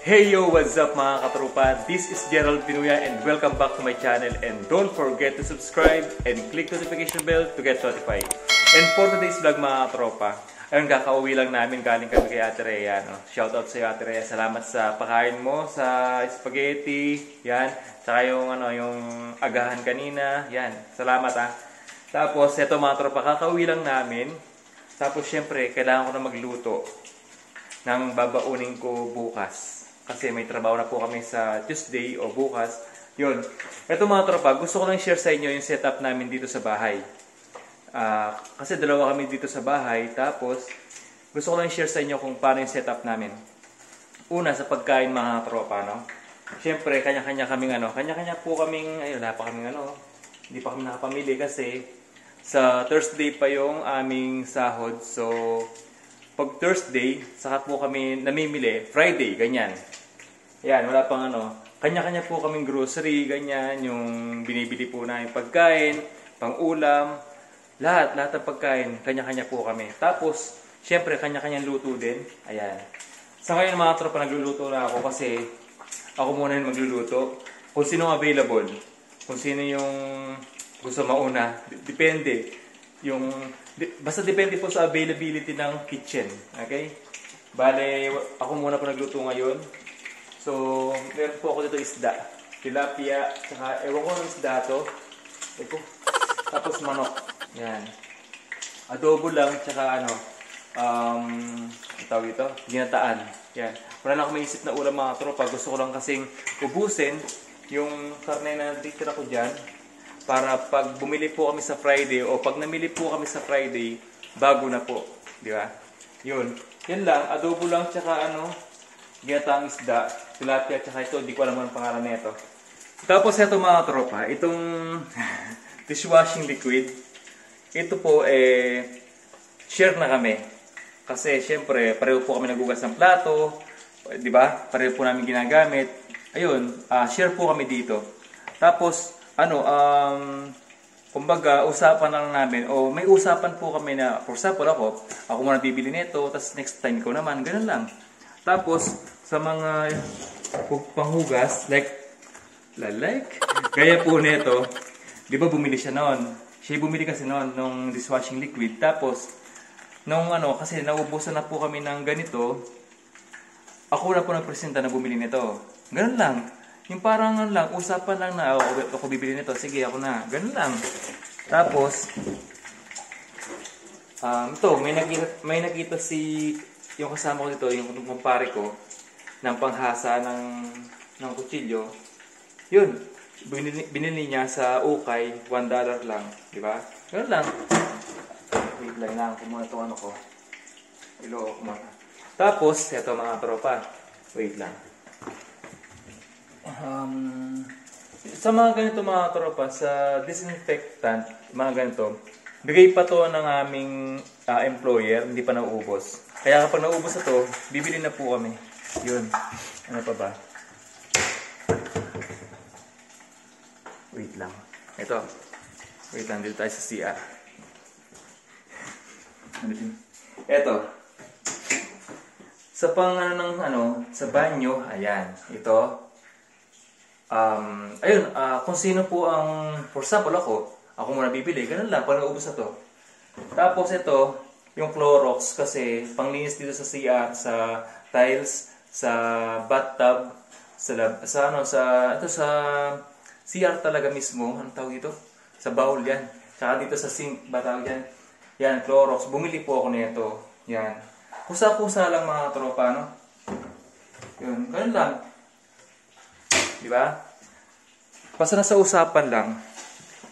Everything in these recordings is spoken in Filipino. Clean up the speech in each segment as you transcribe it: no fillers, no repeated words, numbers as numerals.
Hey yo, what's up mga katrupa? This is Gerald Pinuya and welcome back to my channel, and don't forget to subscribe and click notification bell to get notified. And for today's vlog mga katropa, ayun, kakauwi lang namin, galing kami kay Ate Rhea, no? Shoutout sa iyo Ate Rhea, salamat sa pakain mo sa spaghetti, yan, saka yung agahan kanina, yan, salamat ha. Tapos eto mga tropa, kakauwi lang namin. Tapos syempre, kailangan ko na magluto ng babaunin ko bukas. Kasi may trabaho na po kami sa Tuesday o bukas. Yun. Ito mga tropa, gusto ko lang share sa inyo yung setup namin dito sa bahay. Kasi dalawa kami dito sa bahay. Tapos, gusto ko lang share sa inyo kung paano yung setup namin. Una, sa pagkain mga tropa, no? Siyempre, kanya-kanya kaming kanya-kanya po kaming, wala pa kaming hindi pa kami nakapamili kasi sa Thursday pa yung aming sahod. So, pag Thursday, saka po kami namimili, Friday, ganyan. Yan, wala pang kanya-kanya po kaming grocery, ganyan, yung binibili po namin pagkain, pang-ulam, lahat ng pagkain, kanya-kanya po kami. Tapos, syempre, kanya-kanyang luto din. Ayan. Sa ngayon mga tropa, nagluluto na ako kasi ako muna yung magluluto. Kung sino available, kung sino yung gusto mauna, depende. Basta depende po sa availability ng kitchen. Okay? Bale, ako muna po nagluto ngayon. So, meron po ako dito isda. Tilapia, saka ewan ko ng isda to. Ito. Tapos manok. Yan. Adobo lang, tsaka tawag ito? Ginataan. Yan. Wala na akong maisip na ulam mga tropa. Gusto ko lang kasing ubusin yung karne na titira ko dyan. Para pag bumili po kami sa Friday o pag namili po kami sa Friday, bago na po. Di ba? Yun. Yan lang. Adobo lang, tsaka ginataang isda, tilapia, tsaka ito, di ko alam ang pangalan nito. Tapos ito mga tropa, itong dishwashing liquid, ito po share na kami. Kasi syempre, pareho po kami nagugas ng plato, di ba? Pareho po namin ginagamit. Ayun, share po kami dito. Tapos, kumbaga, usapan lang namin, o may usapan po kami na, for example ako muna bibili nito, tapos next time ko naman, ganun lang. Tapos, sa mga panghugas, gaya po nito, di ba bumili siya noon? Siya bumili kasi noon, nung dishwashing liquid. Tapos, kasi naubusan na po kami ng ganito, ako na po nagpresenta na bumili nito. Ganun lang. Yung parang usapan lang na, ako bibili nito, sige ako na. Ganun lang. Tapos, ito, may nakita yung kasama ko dito, yung kumpare ko, ng panghasa ng kutsilyo. Yun, binili niya sa ukay, $1 lang. Di ba? Ganun lang. Wait lang, kung muna itong ko. Iloko ko muna. Tapos, ito mga tropa. Wait lang. Sa mga ganito mga tropa, sa disinfectant, mga ganito, bigay pa to ng aming employer, hindi pa nauubos. Kaya kapag naubos na to, bibili na po kami. Yun. Ano pa ba? Wait lang. Ito. Wait lang, dito tayo sa CR. Ito. Sa sa banyo, ayan. Ito. Ayun, kung sino po ang, for example ako muna bibili, ganun lang, pag naubos na to. Tapos ito, yung Clorox, kasi panglinis dito sa CR, sa tiles, sa bathtub, sa CR talaga mismo, anong tawag ito? Sa bowl yan. Tsaka dito sa sink, ba tawag yan? Yan, Clorox. Bumili po ako nito. Yan. Kusa-kusa lang mga tropa, Yun, ganun lang. Di ba? Basta nasa usapan lang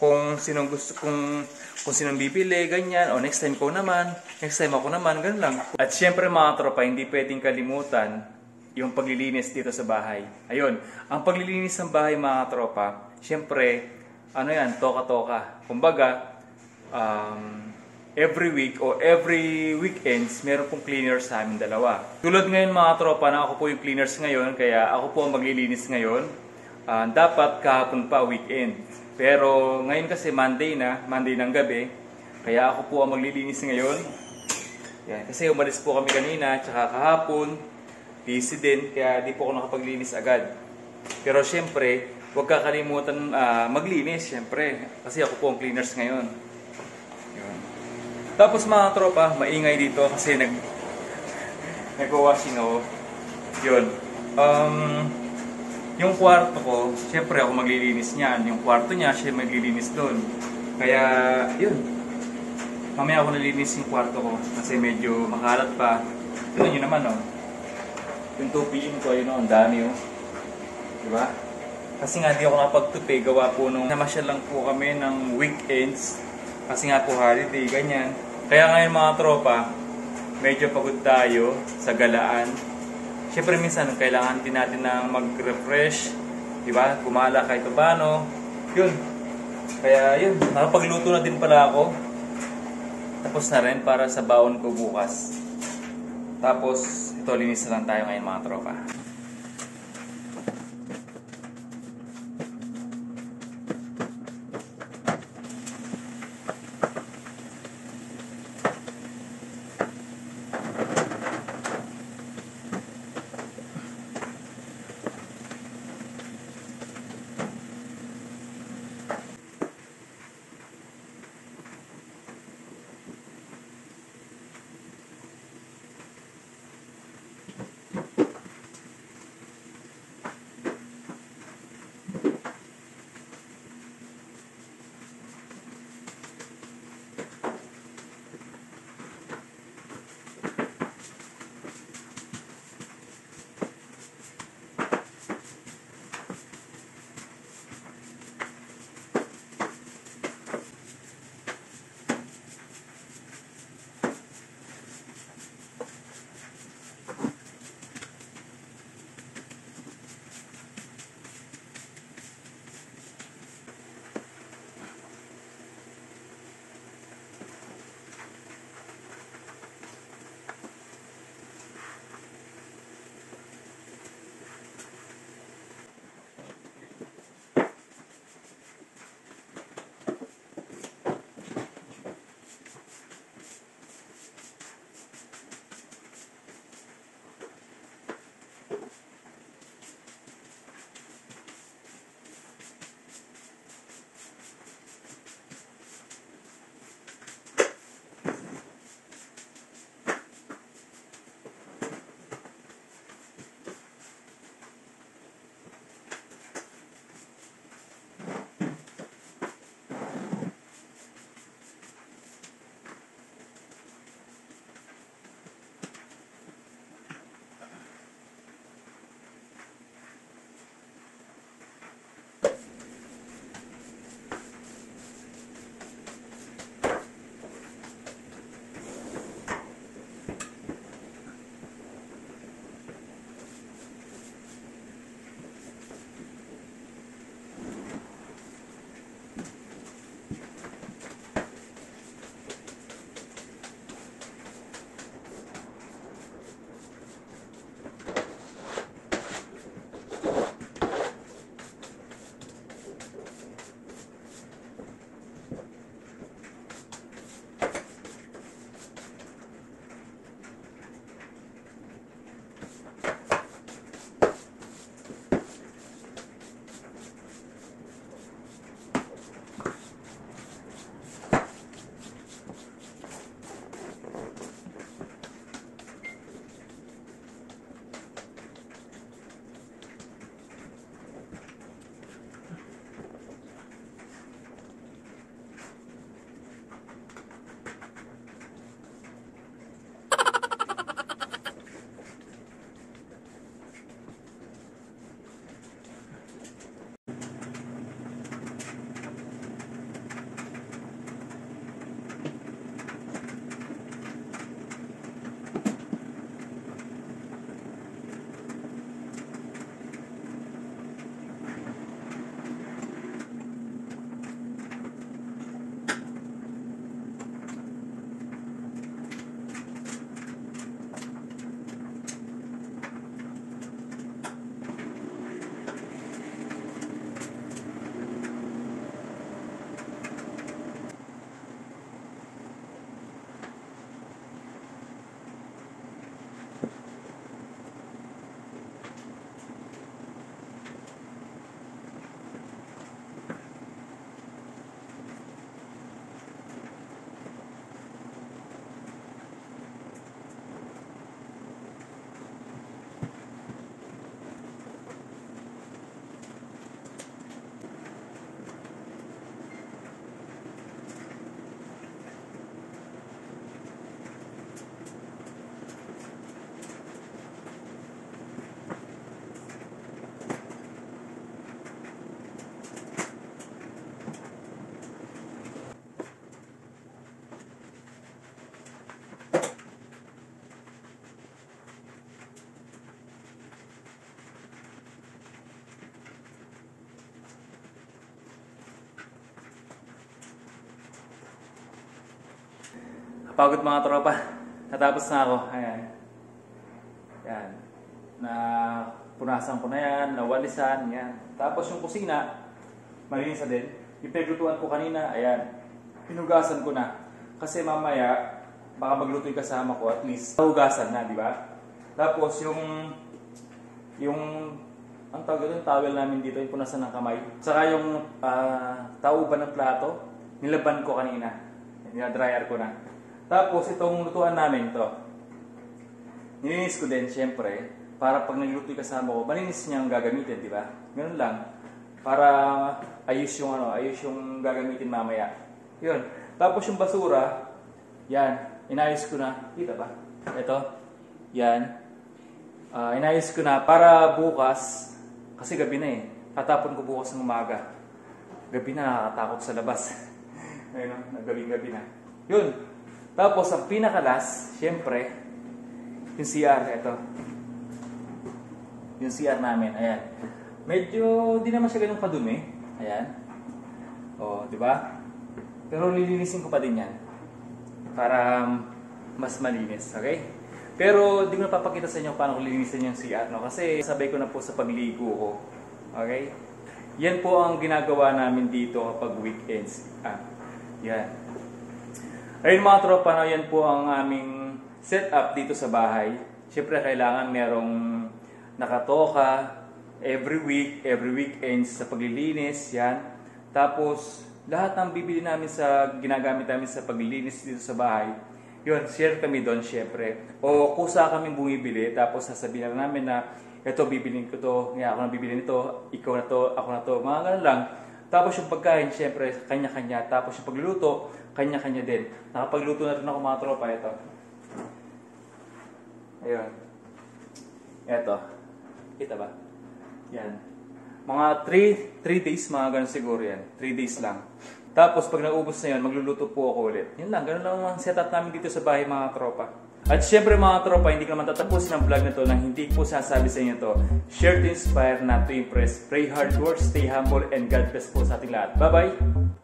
kung sinong gusto, kung sinong bibili, ganyan, o next time ko naman, next time ako naman, ganun lang. At syempre mga tropa, hindi pwedeng kalimutan yung paglilinis dito sa bahay. Ayun, ang paglilinis ng bahay mga tropa, syempre, toka-toka. Kumbaga, every week o every weekends, meron pong cleaners sa amin dalawa. Tulad ngayon mga tropa, na ako po yung cleaners ngayon, kaya ako po ang maglilinis ngayon. Dapat kahapon pa weekend. Pero ngayon kasi Monday ng gabi, kaya ako po ang maglilinis ngayon. Yan, kasi umalis po kami kanina, tsaka kahapon. busy din, kaya di po ako nakapaglinis agad. Pero syempre, huwag kakalimutan maglinis, syempre. Kasi ako po ang cleaners ngayon. Yun. Tapos mga tropa, maingay dito kasi nag-washing ako. Yun. Yung kwarto ko, syempre ako maglilinis niyan. Yung kwarto niya, siya maglilinis doon. Kaya, yun. Mamaya ako nalinis yung kwarto ko kasi medyo makalat pa. Tignan nyo naman, oh. Yung tupiin ko, yun, oh, ang dami, oh. Diba? Kasi nga di ako nakapagtupi, gawa po nung namasyal lang po kami ng weekends. Kasi nga po holiday, ganyan. Kaya ngayon mga tropa, medyo pagod tayo sa galaan. Siyempre minsan kailangan din natin ng mag-refresh, di ba? Gumala kahit paano. Yun. Kaya yun, nakapagluto na din pala ako. Tapos na rin para sa baon ko bukas. Tapos ito, linis na lang tayo ngayon mga tropa. Kapagod mga tropa. Natapos na ako. Ayan. Yan. Na punasan ko na yan, nawalisan, yan. Tapos yung kusina, malinis na din. Yung pinaglutuan ko kanina, ayan. Pinugasan ko na. Kasi mamaya, baka magluto yung kasama ko, at least hugasan na, di ba? Tapos ang tawag yung towel namin dito, yung punasan ng kamay. Saka yung tauban ng plato, nilaban ko kanina. Nila-dryer ko na. Tapos itong lutuan namin to, nilinis ko din, syempre, para pag nagluto yung kasama ko, malinis niya ang gagamitin, di ba? Ganun lang. Para ayos yung gagamitin mamaya. Yun. Tapos yung basura, yan, inayos ko na. Kita ba? Ito, yan. Inayos ko na para bukas, kasi gabi na eh. Tatapon ko bukas ng umaga. Gabi na, nakakatakot sa labas. Ayun, gabi na. Yun. Tapos, ang pinakalas, syempre, yung CR, ito. Yung CR namin, ayan. Medyo, di naman siya ganun kadumi. Ayan. O, di ba? Pero lilinisin ko pa din yan. Para mas malinis, okay? Pero di ko napapakita sa inyo paano ko linisin yung CR, no? Kasi sabay ko na po sa pagligo ko. Okay? Yan po ang ginagawa namin dito kapag weekends. Yan. Ayun mga tropa, no? Yan po ang aming setup dito sa bahay. Siyempre kailangan merong nakatoka every weekends sa paglilinis. Yan. Tapos lahat ng bibili namin ginagamit namin sa paglilinis dito sa bahay, yun, share kami doon, syempre. O kusa kaming bumibili, tapos sasabihin lang namin na, ito, bibilin ko to, nga ako na bibili nito, ikaw na to, ako na to, mga ganun lang. Tapos yung pagkain, syempre, kanya-kanya. Tapos yung pagluluto, kanya-kanya din. Nakapagluto na rin ako mga tropa, ito. Ayun. Ito. Kita ba? Yan. Mga 3 days, mga ganun siguro yan. 3 days lang. Tapos pag naubos na yun, magluluto po ako ulit. Yun lang, ganun lang ang setup namin dito sa bahay mga tropa. At syempre mga tropa, hindi ko naman tatapusin ang vlog na to nang hindi po sasabi sa inyo to. Share to inspire, not to impress. Pray hard, work, stay humble, and God bless po sa ating lahat. Bye-bye!